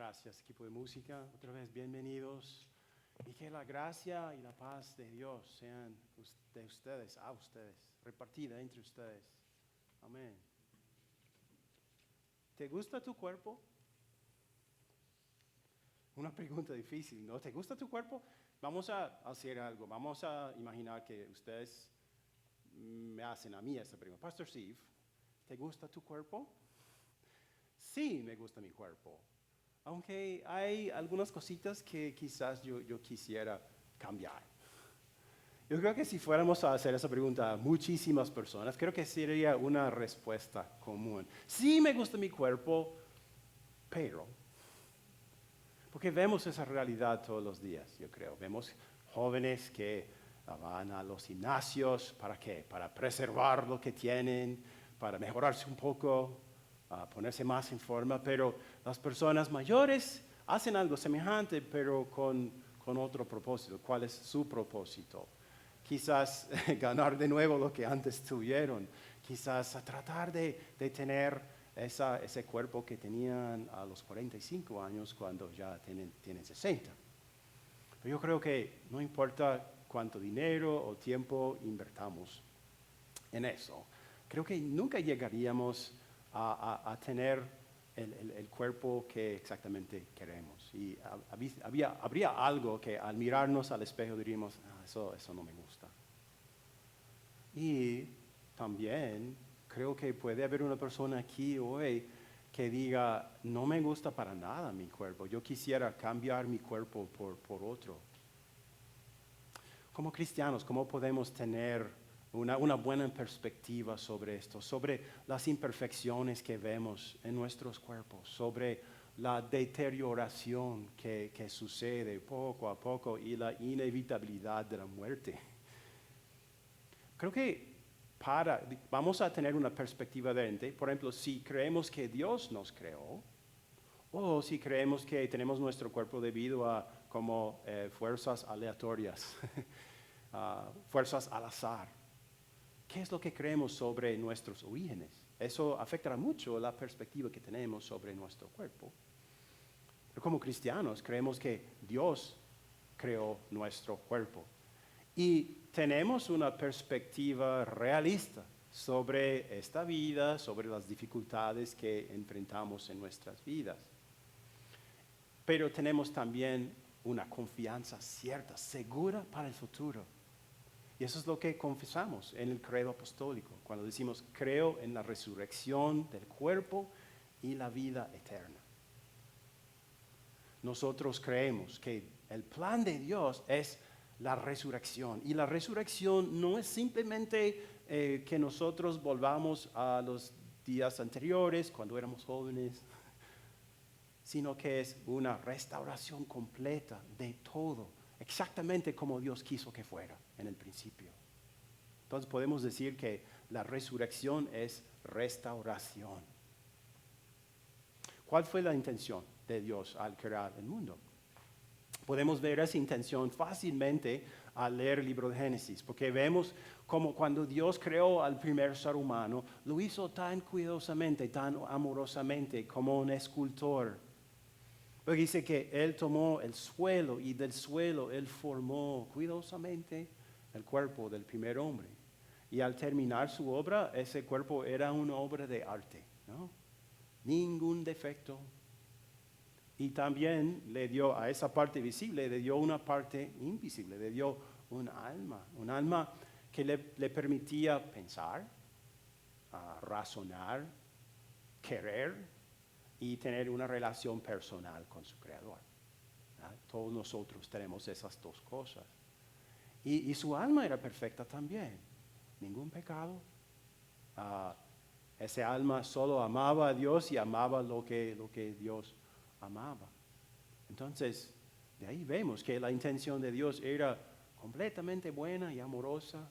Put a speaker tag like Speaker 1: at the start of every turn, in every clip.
Speaker 1: Gracias, equipo de música. Otra vez, bienvenidos. Y que la gracia y la paz de Dios sean de ustedes, a ustedes, repartida entre ustedes. Amén. ¿Te gusta tu cuerpo? Una pregunta difícil, ¿no? ¿Te gusta tu cuerpo? Vamos a hacer algo. Vamos a imaginar que ustedes me hacen a mí esta pregunta. Pastor Steve, ¿te gusta tu cuerpo? Sí, me gusta mi cuerpo. Aunque hay algunas cositas que quizás yo quisiera cambiar. Yo creo que si fuéramos a hacer esa pregunta a muchísimas personas, creo que sería una respuesta común. Sí me gusta mi cuerpo, pero... Porque vemos esa realidad todos los días, yo creo. Vemos jóvenes que van a los gimnasios, ¿para qué? Para preservar lo que tienen, para mejorarse un poco, ponerse más en forma, pero las personas mayores hacen algo semejante, pero con otro propósito. ¿Cuál es su propósito? Quizás ganar de nuevo lo que antes tuvieron, quizás tratar de tener ese cuerpo que tenían a los 45 años cuando ya tienen 60. Pero yo creo que no importa cuánto dinero o tiempo invertamos en eso, creo que nunca llegaríamos a tener el cuerpo que exactamente queremos. Y habría algo que al mirarnos al espejo diríamos, eso no me gusta. Y también creo que puede haber una persona aquí hoy que diga, no me gusta para nada mi cuerpo, yo quisiera cambiar mi cuerpo por otro. Como cristianos, ¿cómo podemos tener una buena perspectiva sobre esto, sobre las imperfecciones que vemos en nuestros cuerpos, sobre la deterioración que sucede poco a poco y la inevitabilidad de la muerte? Creo que vamos a tener una perspectiva diferente. Por ejemplo, si creemos que Dios nos creó, o si creemos que tenemos nuestro cuerpo debido a como fuerzas aleatorias, fuerzas al azar. ¿Qué es lo que creemos sobre nuestros orígenes? Eso afectará mucho la perspectiva que tenemos sobre nuestro cuerpo. Pero como cristianos creemos que Dios creó nuestro cuerpo. Y tenemos una perspectiva realista sobre esta vida, sobre las dificultades que enfrentamos en nuestras vidas. Pero tenemos también una confianza cierta, segura para el futuro. Y eso es lo que confesamos en el credo apostólico, cuando decimos, creo en la resurrección del cuerpo y la vida eterna. Nosotros creemos que el plan de Dios es la resurrección. Y la resurrección no es simplemente que nosotros volvamos a los días anteriores, cuando éramos jóvenes, sino que es una restauración completa de todo, exactamente como Dios quiso que fuera en el principio. Entonces podemos decir que la resurrección es restauración. ¿Cuál fue la intención de Dios al crear el mundo? Podemos ver esa intención fácilmente al leer el libro de Génesis, porque vemos como cuando Dios creó al primer ser humano, lo hizo tan cuidadosamente, tan amorosamente, como un escultor. Porque dice que Él tomó el suelo y del suelo Él formó cuidadosamente el cuerpo del primer hombre. Y al terminar su obra, ese cuerpo era una obra de arte, ¿no? Ningún defecto. Y también le dio a esa parte visible, le dio una parte invisible, le dio un alma que le permitía pensar, razonar, querer y tener una relación personal con su creador. Todos nosotros tenemos esas dos cosas. Y su alma era perfecta también, ningún pecado. Ese alma solo amaba a Dios y amaba lo que Dios amaba. Entonces, de ahí vemos que la intención de Dios era completamente buena y amorosa,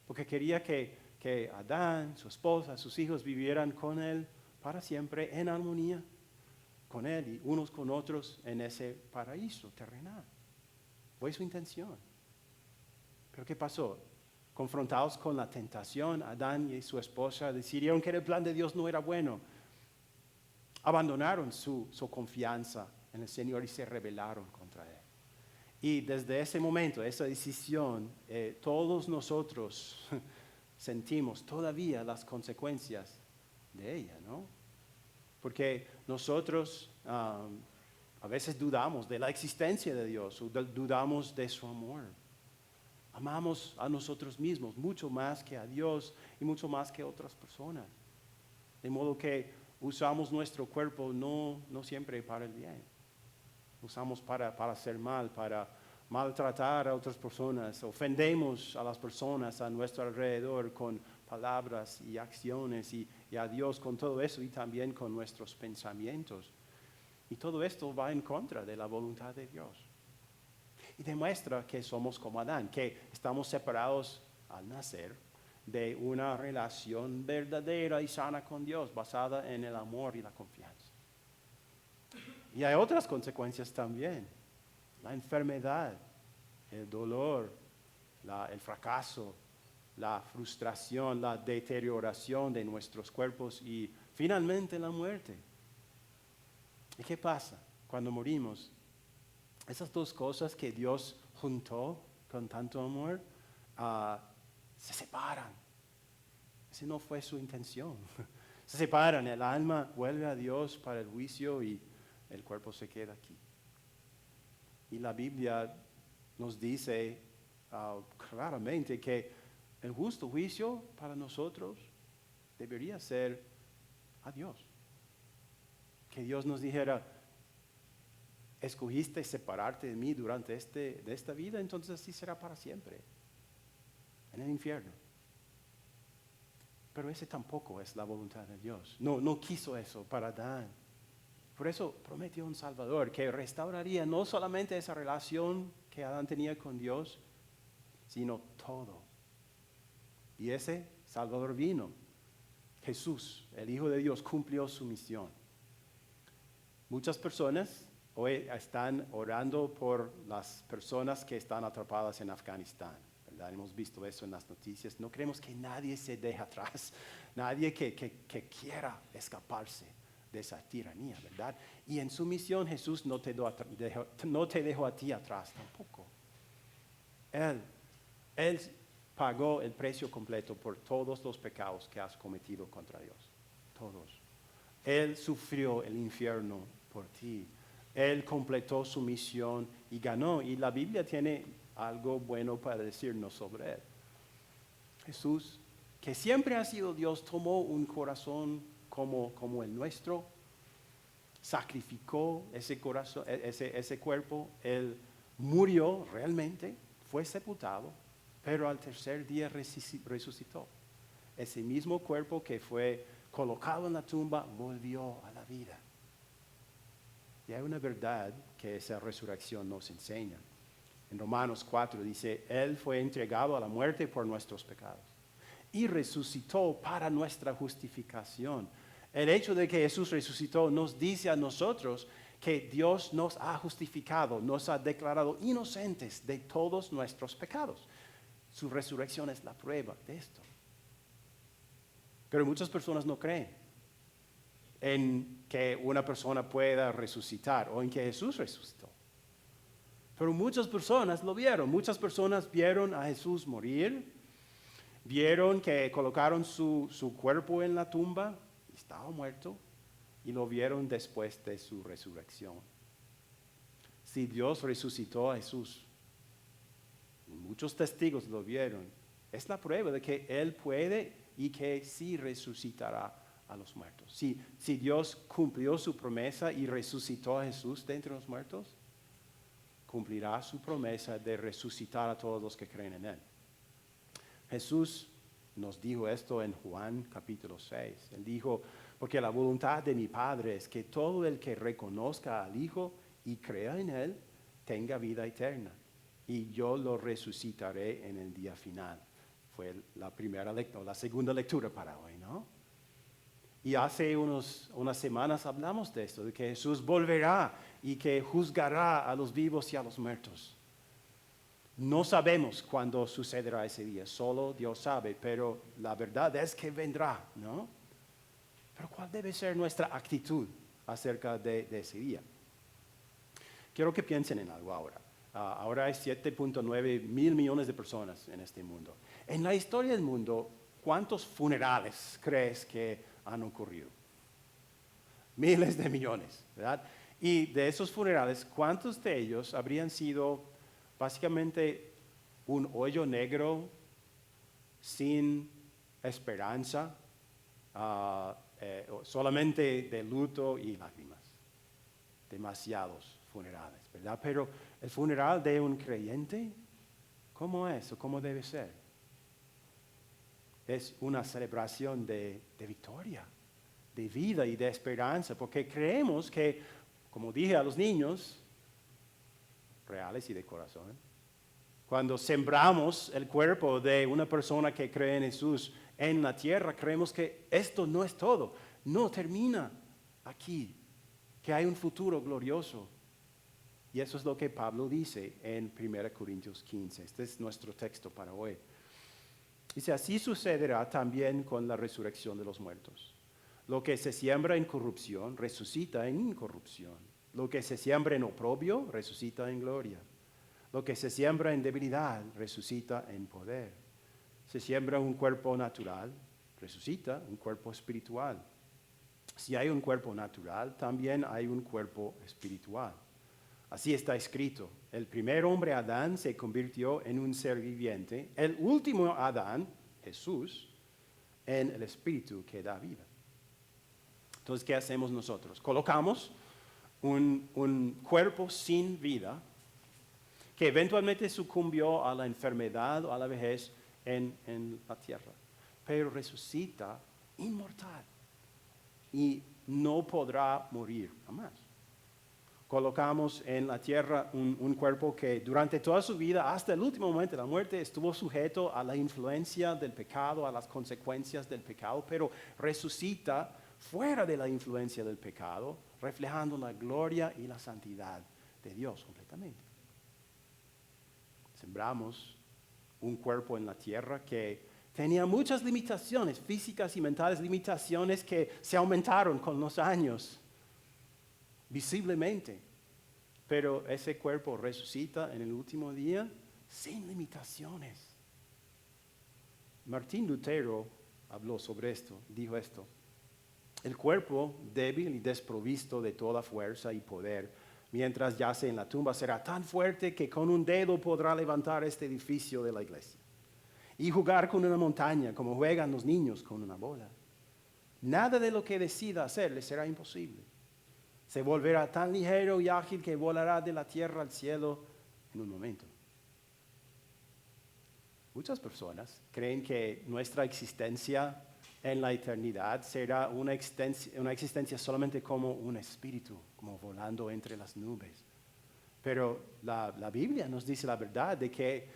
Speaker 1: porque quería que Adán, su esposa, sus hijos vivieran con Él para siempre en armonía con Él y unos con otros en ese paraíso terrenal. Fue su intención. Pero ¿qué pasó? Confrontados con la tentación, Adán y su esposa decidieron que el plan de Dios no era bueno. Abandonaron su confianza en el Señor y se rebelaron contra Él. Y desde ese momento, esa decisión, todos nosotros sentimos todavía las consecuencias de ella, ¿no? Porque nosotros a veces dudamos de la existencia de Dios o dudamos de su amor. Amamos a nosotros mismos mucho más que a Dios y mucho más que a otras personas. De modo que usamos nuestro cuerpo no siempre para el bien. Usamos para hacer mal, para maltratar a otras personas. Ofendemos a las personas a nuestro alrededor con palabras y acciones y a Dios con todo eso y también con nuestros pensamientos. Y todo esto va en contra de la voluntad de Dios. Y demuestra que somos como Adán, que estamos separados al nacer de una relación verdadera y sana con Dios, basada en el amor y la confianza. Y hay otras consecuencias también. La enfermedad, el dolor, el fracaso, la frustración, la deterioración de nuestros cuerpos y finalmente la muerte. ¿Y qué pasa cuando morimos? Esas dos cosas que Dios juntó con tanto amor se separan. Esa no fue su intención. Se separan, el alma vuelve a Dios para el juicio y el cuerpo se queda aquí. Y la Biblia nos dice claramente que el justo juicio para nosotros debería ser a Dios. Que Dios nos dijera, escogiste separarte de mí durante de esta vida, entonces así será para siempre, en el infierno. Pero ese tampoco es la voluntad de Dios. No quiso eso para Adán. Por eso prometió un Salvador que restauraría no solamente esa relación que Adán tenía con Dios, sino todo. Y ese Salvador vino. Jesús, el Hijo de Dios, cumplió su misión. Muchas personas hoy están orando por las personas que están atrapadas en Afganistán, ¿verdad? Hemos visto eso en las noticias. No queremos que nadie se deje atrás, nadie que quiera escaparse de esa tiranía, ¿verdad? Y en su misión Jesús no te dejó a ti atrás tampoco. Él pagó el precio completo por todos los pecados que has cometido contra Dios. Todos. Él sufrió el infierno por ti. Él completó su misión y ganó. Y la Biblia tiene algo bueno para decirnos sobre Él. Jesús, que siempre ha sido Dios, tomó un corazón como el nuestro, sacrificó ese corazón, ese cuerpo. Él murió realmente, fue sepultado, pero al tercer día resucitó. Ese mismo cuerpo que fue colocado en la tumba volvió a la vida. Y hay una verdad que esa resurrección nos enseña. En Romanos 4 dice, Él fue entregado a la muerte por nuestros pecados y resucitó para nuestra justificación. El hecho de que Jesús resucitó nos dice a nosotros que Dios nos ha justificado, nos ha declarado inocentes de todos nuestros pecados. Su resurrección es la prueba de esto. Pero muchas personas no creen en que una persona pueda resucitar o en que Jesús resucitó. Pero muchas personas lo vieron. Muchas personas vieron a Jesús morir, vieron que colocaron su cuerpo en la tumba, estaba muerto, y lo vieron después de su resurrección. Si Dios resucitó a Jesús, muchos testigos lo vieron, es la prueba de que Él puede y que sí resucitará a los muertos. Si Dios cumplió su promesa y resucitó a Jesús de entre los muertos, cumplirá su promesa de resucitar a todos los que creen en Él. Jesús nos dijo esto en Juan capítulo 6. Él dijo, porque la voluntad de mi Padre es que todo el que reconozca al Hijo y crea en Él, tenga vida eterna. Y yo lo resucitaré en el día final. Fue la segunda lectura para hoy, ¿no? Y hace unas semanas hablamos de esto, de que Jesús volverá y que juzgará a los vivos y a los muertos. No sabemos cuándo sucederá ese día, solo Dios sabe, pero la verdad es que vendrá, ¿no? Pero ¿cuál debe ser nuestra actitud acerca de ese día? quiero que piensen en algo ahora. Ahora hay 7.9 mil millones de personas en este mundo. En la historia del mundo, ¿cuántos funerales crees que han ocurrido? Miles de millones, ¿verdad? Y de esos funerales, ¿cuántos de ellos habrían sido básicamente un hoyo negro sin esperanza, solamente de luto y lágrimas? Demasiados funerales, ¿verdad? Pero el funeral de un creyente, ¿cómo es o cómo debe ser? Es una celebración de victoria, de vida y de esperanza, porque creemos que, como dije a los niños, reales y de corazón, cuando sembramos el cuerpo de una persona que cree en Jesús en la tierra, creemos que esto no es todo, no termina aquí, que hay un futuro glorioso. Y eso es lo que Pablo dice en 1 Corintios 15. Este es nuestro texto para hoy. Dice, así sucederá también con la resurrección de los muertos. Lo que se siembra en corrupción, resucita en incorrupción. Lo que se siembra en oprobio, resucita en gloria. Lo que se siembra en debilidad, resucita en poder. Se siembra un cuerpo natural, resucita un cuerpo espiritual. Si hay un cuerpo natural, también hay un cuerpo espiritual. Así está escrito, el primer hombre Adán se convirtió en un ser viviente, el último Adán, Jesús, en el espíritu que da vida. Entonces, ¿qué hacemos nosotros? Colocamos un cuerpo sin vida que eventualmente sucumbió a la enfermedad o a la vejez en la tierra, pero resucita inmortal y no podrá morir jamás. Colocamos en la tierra un cuerpo que durante toda su vida, hasta el último momento de la muerte, estuvo sujeto a la influencia del pecado, a las consecuencias del pecado, pero resucita fuera de la influencia del pecado, reflejando la gloria y la santidad de Dios completamente. Sembramos un cuerpo en la tierra que tenía muchas limitaciones físicas y mentales, limitaciones que se aumentaron con los años, visiblemente. Pero ese cuerpo resucita en el último día sin limitaciones. Martín Lutero habló sobre esto, dijo esto. El cuerpo débil y desprovisto de toda fuerza y poder, mientras yace en la tumba, será tan fuerte que con un dedo podrá levantar este edificio de la iglesia y jugar con una montaña como juegan los niños con una bola. Nada de lo que decida hacer le será imposible. Se volverá tan ligero y ágil que volará de la tierra al cielo en un momento. Muchas personas creen que nuestra existencia en la eternidad será una existencia solamente como un espíritu, como volando entre las nubes. Pero la Biblia nos dice la verdad de que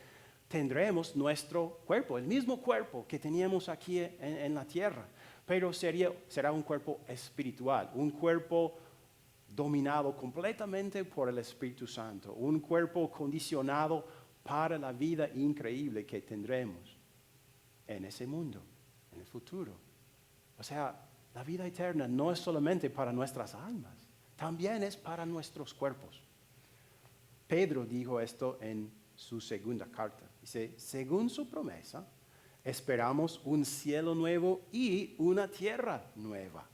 Speaker 1: tendremos nuestro cuerpo, el mismo cuerpo que teníamos aquí en la tierra, pero será un cuerpo espiritual, un cuerpo dominado completamente por el Espíritu Santo, un cuerpo condicionado para la vida increíble que tendremos en ese mundo, en el futuro. O sea, la vida eterna no es solamente para nuestras almas, también es para nuestros cuerpos. Pedro dijo esto en su segunda carta. Dice, según su promesa, esperamos un cielo nuevo y una tierra nueva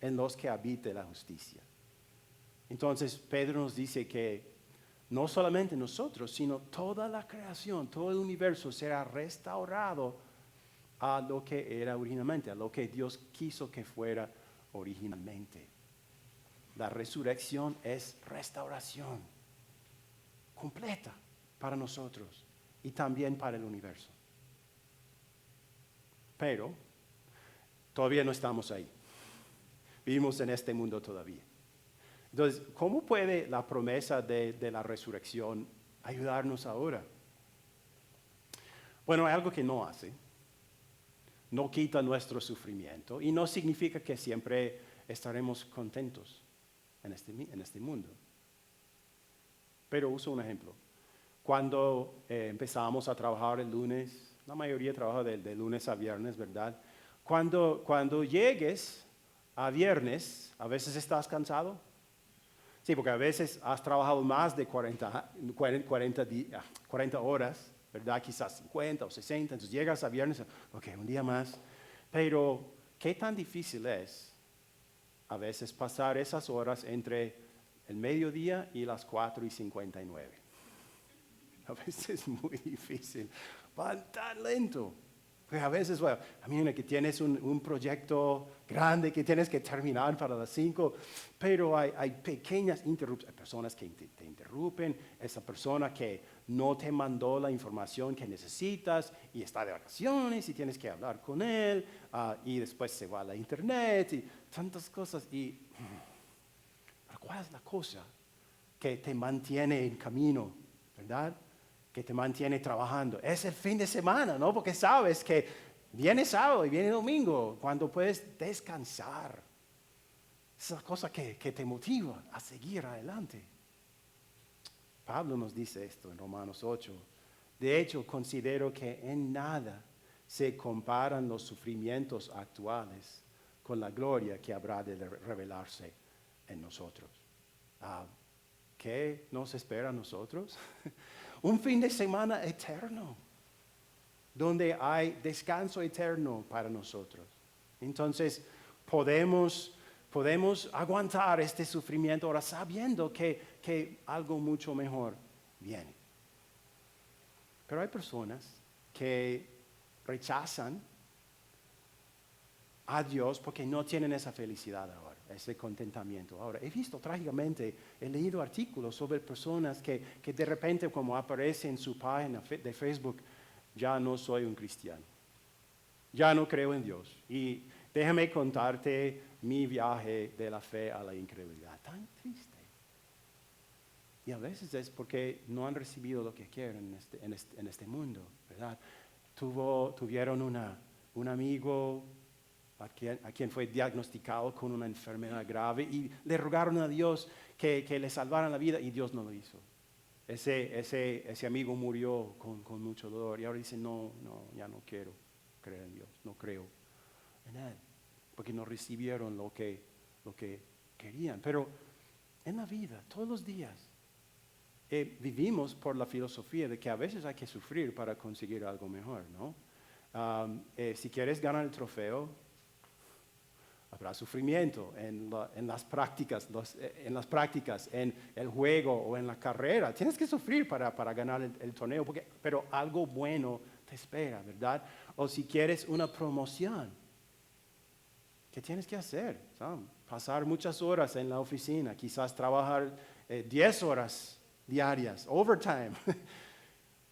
Speaker 1: en los que habite la justicia. Entonces, Pedro nos dice que no solamente nosotros, sino toda la creación, todo el universo será restaurado a lo que era originalmente, a lo que Dios quiso que fuera originalmente. La resurrección es restauración completa para nosotros y también para el universo. Pero todavía no estamos ahí. Vivimos en este mundo todavía. Entonces, ¿cómo puede la promesa de la resurrección ayudarnos ahora? Bueno, hay algo que no hace. No quita nuestro sufrimiento y no significa que siempre estaremos contentos en este mundo. Pero uso un ejemplo. Cuando empezamos a trabajar el lunes, la mayoría trabaja de lunes a viernes, ¿verdad? Cuando llegues a viernes, a veces estás cansado. Sí, porque a veces has trabajado más de 40 horas, ¿verdad? Quizás 50 o 60, entonces llegas a viernes, ok, un día más. Pero, ¿qué tan difícil es a veces pasar esas horas entre el mediodía y las 4:59? A veces es muy difícil, van tan lento. Porque a veces, bueno, imagina que tienes un proyecto grande que tienes que terminar para las 5, pero hay pequeñas interrupciones. Hay personas que te interrumpen, esa persona que no te mandó la información que necesitas y está de vacaciones y tienes que hablar con él, y después se va a la internet y tantas cosas. ¿Pero cuál es la cosa que te mantiene en camino, verdad? Que te mantiene trabajando. Es el fin de semana, ¿no? Porque sabes que viene sábado y viene domingo, cuando puedes descansar. Es la cosa que te motiva a seguir adelante. Pablo nos dice esto en Romanos 8. De hecho, considero que en nada se comparan los sufrimientos actuales con la gloria que habrá de revelarse en nosotros. ¿Qué nos espera a nosotros? Un fin de semana eterno, donde hay descanso eterno para nosotros. Entonces, podemos aguantar este sufrimiento ahora sabiendo que algo mucho mejor viene. Pero hay personas que rechazan a Dios porque no tienen esa felicidad ahora, ese contentamiento. Ahora, he visto trágicamente, he leído artículos sobre personas que de repente, como aparece en su página de Facebook, ya no soy un cristiano, ya no creo en Dios. Y déjame contarte mi viaje de la fe a la incredulidad. Tan triste. Y a veces es porque no han recibido lo que quieren en este mundo, ¿verdad? Tuvieron un amigo a quien fue diagnosticado con una enfermedad grave y le rogaron a Dios que le salvara la vida y Dios no lo hizo. Ese amigo murió con mucho dolor y ahora dice, no, ya no quiero creer en Dios, no creo en Él, porque no recibieron lo que querían. Pero en la vida, todos los días, vivimos por la filosofía de que a veces hay que sufrir para conseguir algo mejor, ¿no? Si quieres ganar el trofeo, habrá sufrimiento en las prácticas, en el juego o en la carrera. Tienes que sufrir para ganar el torneo, pero algo bueno te espera, ¿verdad? O si quieres una promoción, ¿qué tienes que hacer? Pasar muchas horas en la oficina, quizás trabajar 10 horas diarias, overtime.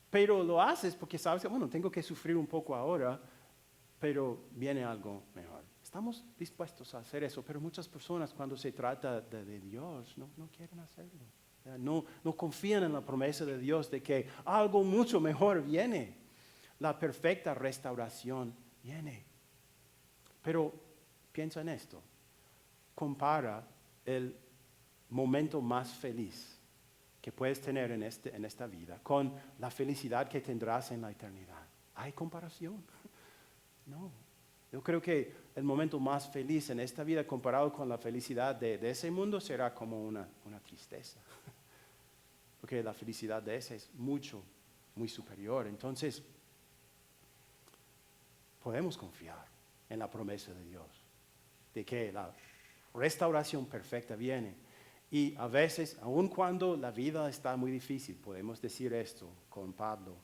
Speaker 1: Pero lo haces porque sabes que, bueno, tengo que sufrir un poco ahora, pero viene algo mejor. Estamos dispuestos a hacer eso, pero muchas personas cuando se trata de Dios no quieren hacerlo. No confían en la promesa de Dios de que algo mucho mejor viene. La perfecta restauración viene. Pero piensa en esto. Compara el momento más feliz que puedes tener en esta vida con la felicidad que tendrás en la eternidad. ¿Hay comparación? No. Yo creo que el momento más feliz en esta vida comparado con la felicidad de ese mundo será como una tristeza. Porque la felicidad de ese es muy superior. Entonces, podemos confiar en la promesa de Dios, de que la restauración perfecta viene. Y a veces, aun cuando la vida está muy difícil, podemos decir esto con Pablo.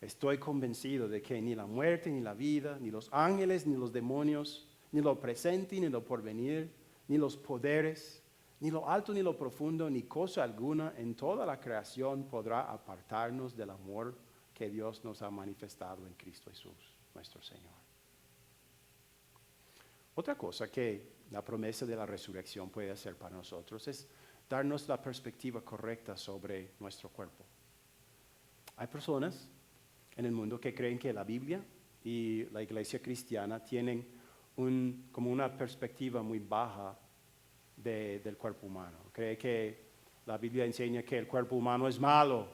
Speaker 1: Estoy convencido de que ni la muerte, ni la vida, ni los ángeles, ni los demonios, ni lo presente, ni lo porvenir, ni los poderes, ni lo alto, ni lo profundo, ni cosa alguna en toda la creación podrá apartarnos del amor que Dios nos ha manifestado en Cristo Jesús, nuestro Señor. Otra cosa que la promesa de la resurrección puede hacer para nosotros es darnos la perspectiva correcta sobre nuestro cuerpo. Hay personas en el mundo que creen que la Biblia y la iglesia cristiana tienen como una perspectiva muy baja del cuerpo humano. Cree que la Biblia enseña que el cuerpo humano es malo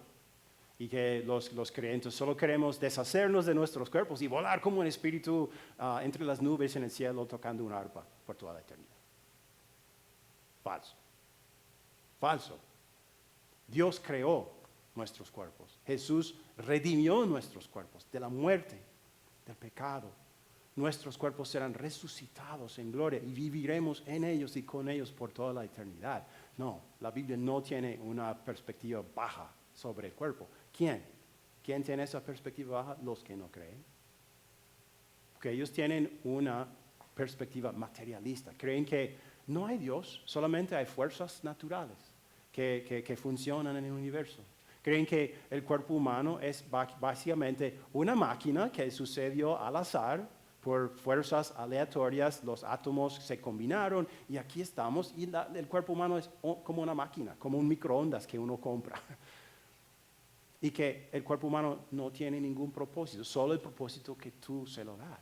Speaker 1: y que los creyentes solo queremos deshacernos de nuestros cuerpos y volar como un espíritu entre las nubes en el cielo tocando un arpa por toda la eternidad. Falso. Falso. Dios creó nuestros cuerpos. Jesús redimió nuestros cuerpos de la muerte, del pecado. Nuestros cuerpos serán resucitados en gloria y viviremos en ellos y con ellos por toda la eternidad. No, la Biblia no tiene una perspectiva baja sobre el cuerpo. ¿Quién? ¿Quién tiene esa perspectiva baja? Los que no creen. Porque ellos tienen una perspectiva materialista. Creen que no hay Dios, solamente hay fuerzas naturales que funcionan en el universo. Creen que el cuerpo humano es básicamente una máquina que sucedió al azar por fuerzas aleatorias, los átomos se combinaron y aquí estamos y el cuerpo humano es como una máquina, como un microondas que uno compra. Y que el cuerpo humano no tiene ningún propósito, solo el propósito que tú se lo das.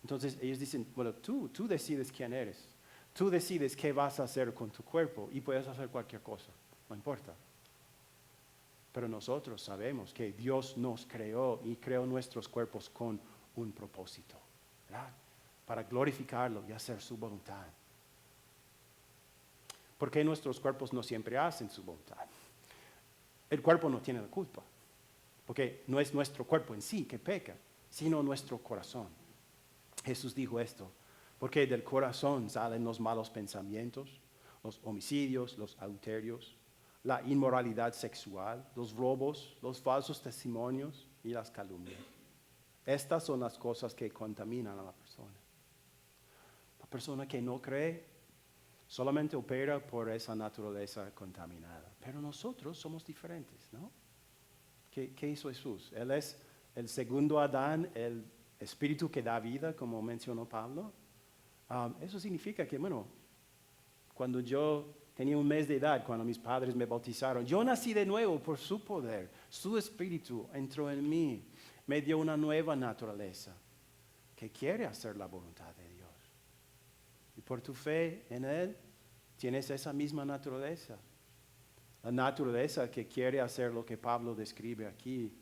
Speaker 1: Entonces ellos dicen, bueno, tú decides quién eres, tú decides qué vas a hacer con tu cuerpo y puedes hacer cualquier cosa, no importa. Pero nosotros sabemos que Dios nos creó y creó nuestros cuerpos con un propósito, ¿verdad? Para glorificarlo y hacer su voluntad. ¿Por qué nuestros cuerpos no siempre hacen su voluntad? El cuerpo no tiene la culpa, porque no es nuestro cuerpo en sí que peca, sino nuestro corazón. Jesús dijo esto, porque del corazón salen los malos pensamientos, los homicidios, los adulterios, la inmoralidad sexual, los robos, los falsos testimonios y las calumnias. Estas son las cosas que contaminan a la persona. La persona que no cree solamente opera por esa naturaleza contaminada. Pero nosotros somos diferentes, ¿no? ¿Qué hizo Jesús? Él es el segundo Adán, el espíritu que da vida, como mencionó Pablo. Eso significa que, bueno, cuando yo tenía 1 mes de edad, cuando mis padres me bautizaron, yo nací de nuevo por su poder. Su espíritu entró en mí, me dio una nueva naturaleza que quiere hacer la voluntad de Dios. Y por tu fe en Él, tienes esa misma naturaleza. La naturaleza que quiere hacer lo que Pablo describe aquí.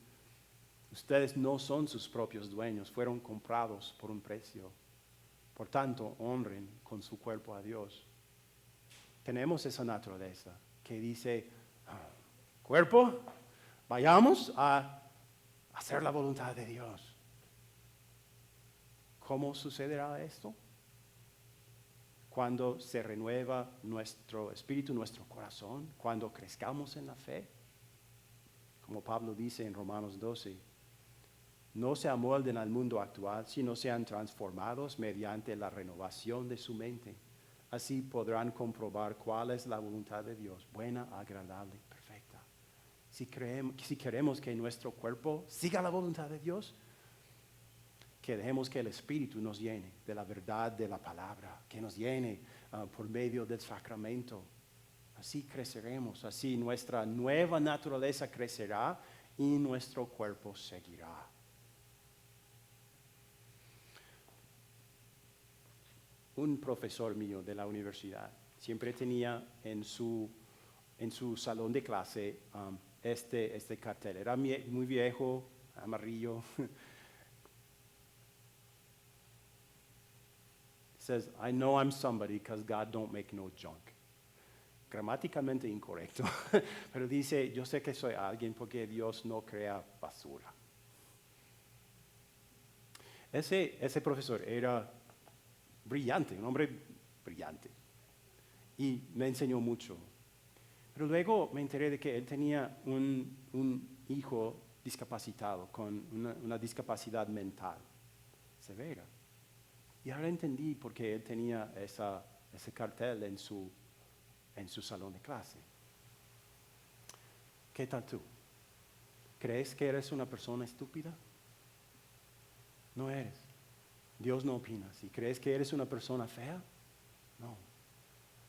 Speaker 1: Ustedes no son sus propios dueños, fueron comprados por un precio. Por tanto, honren con su cuerpo a Dios. Tenemos esa naturaleza que dice, cuerpo, vayamos a hacer la voluntad de Dios. ¿Cómo sucederá esto? Cuando se renueva nuestro espíritu, nuestro corazón, cuando crezcamos en la fe. Como Pablo dice en Romanos 12, no se amolden al mundo actual, sino sean transformados mediante la renovación de su mente. Así podrán comprobar cuál es la voluntad de Dios, buena, agradable y perfecta. Si queremos que nuestro cuerpo siga la voluntad de Dios, que dejemos que el Espíritu nos llene de la verdad de la palabra, que nos llene por medio del sacramento. Así creceremos, así nuestra nueva naturaleza crecerá y nuestro cuerpo seguirá. Un profesor mío de la universidad siempre tenía en su salón de clase este cartel. Era muy viejo, amarillo. Says, I know I'm somebody because God don't make no junk. Gramáticamente incorrecto, pero dice, yo sé que soy alguien porque Dios no crea basura. Ese profesor era brillante, un hombre brillante, y me enseñó mucho. Pero luego me enteré de que él tenía un hijo discapacitado, con una discapacidad mental severa. Y ahora entendí por qué él tenía ese cartel en su salón de clase. ¿Qué tal tú? ¿Crees que eres una persona estúpida? No eres. Dios no opina así. ¿Crees que eres una persona fea? No.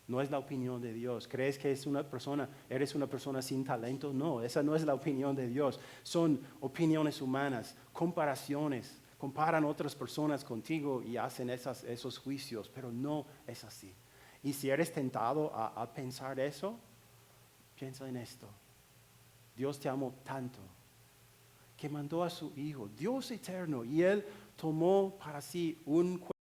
Speaker 1: No es la opinión de Dios. ¿Crees que eres una persona sin talento? No, esa no es la opinión de Dios. Son opiniones humanas, comparaciones. Comparan otras personas contigo y hacen esos juicios, pero no es así. Y si eres tentado a pensar eso, piensa en esto. Dios te amó tanto que mandó a su Hijo, Dios eterno, y Él tomó para sí un cuerpo